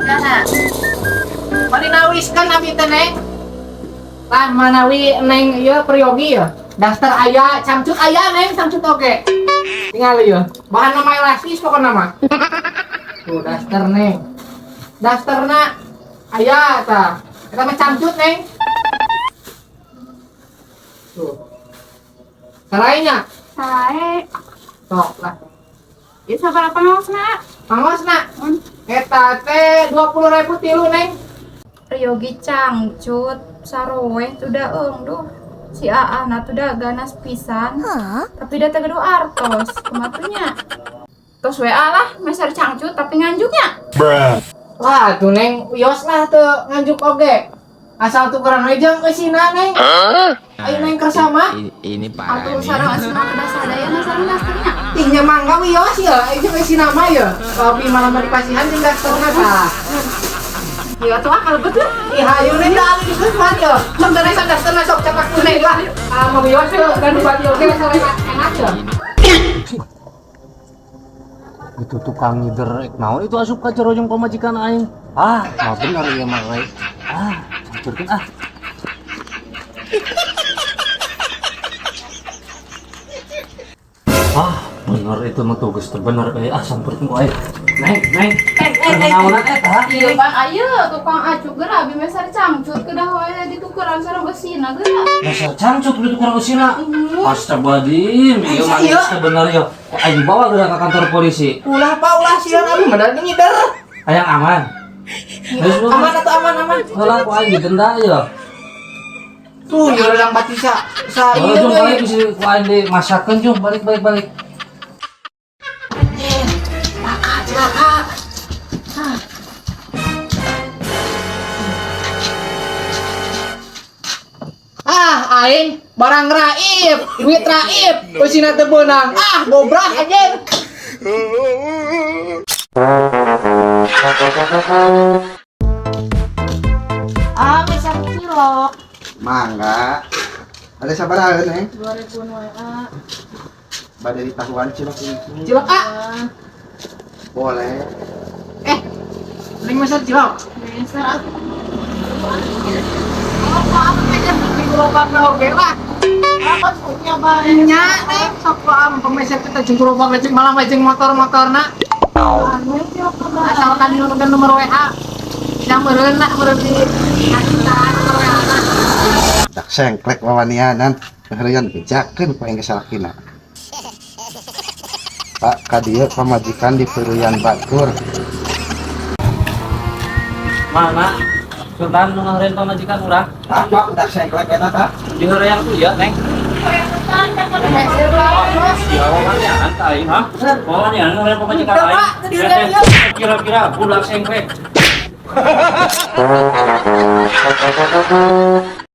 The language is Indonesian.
Nah, mau dinawiskan abi teh neng. Lah manawi neng ieu peryogi ya. Daster aya, camcut aya neng, camcut oge. Tinggal ieu. Bahan nama elastis pokokna mah. Tuh daster neng. Dasterna aya tah. Eta mah camcut neng. Tuh. Sarainya. Sae. Sok lah. Ieu sabaraha pangosna? Pangosna. Eta teh 20.000 tilu neng. Yogi cangcut sarowe tuh da duh. Si Aana tuh da ganas pisan. Tapi da teh gedu artos. Kumatunya. Tos WA lah, meser cangcut tapi nganjuknya. Wah, tuh neng wios lah tuh nganjuk oge. Asal tukeran we jeung eusina neng. Ayo neng kersama. Ini parah Atuh nih. sareng asma kada sadayana sareng dasternya. Tingnya mangga wios ya, jeung eusina mah ya. Tapi malah mah dipasihan jeung dasterna tah. Ya tuh akal betul. Ih, hayu neng da ali geus mah ya. Sok teh neng dasterna sok capak neng lah. Ah, mau wios tuh kan buat oge sampai enak ya. Itu tukang ngider naon itu asup ka cerojong pamajikan aing. Ah, mah bener ieu mah we. Ah, campurkeun ah. Ah, bener itu mah tugas teh bener we. Ah, sampurkeun ku aing. Naik. Naon eta? Ieu Bang ayeuna tukang acuk geura abi meser cangcut kedah wae ditukeran sareng eusina geura. Dasar cangcut itu kurang usina. Astagfirullahaladzim, ieu mah geus teh bener ya. Kok aing bawa geura ka kantor polisi. Ulah pa ulah sieun abi mah da ngider. Hayang aman. Geus Aman atau aman. heula ku aing didenda ya. Tuh, ieu urang bati sa Oh, ieu jom balik deui. bisi ku aing dimasakkeun jom balik. Celaka. Aing barang raib, duit raib, eusina teu beunang. Ah, gobrak anjing. Meser cilok. Mangga. Ada sabaraha neng? 2000 WA. Bade di tahuan cilok ini. Cilok ah. Boleh. Ning meser cilok. Meser atuh. Gerobak oge lah. Apa punya bae? Nya neng sok am pemeser kita jeung gerobak lecek malah jeung motor-motorna. Anu cilok kedah. Asalkan dinukeun nomor WA. Yang meureun di nomor WA. Dak sengklek wawanianan. Heureun bejakeun ku aing gesalakina. Pak kadieu pamajikan di Peruyan Batur. Mana? Sultan nu ngahareuan pamajikan urang. Apa dak sengklek eta tah? Di horeang tuh ya, Neng. Ya, wawanean ta aing, ha? Wawanean ngahareuan pamajikan aing. Kira-kira budak sengklek.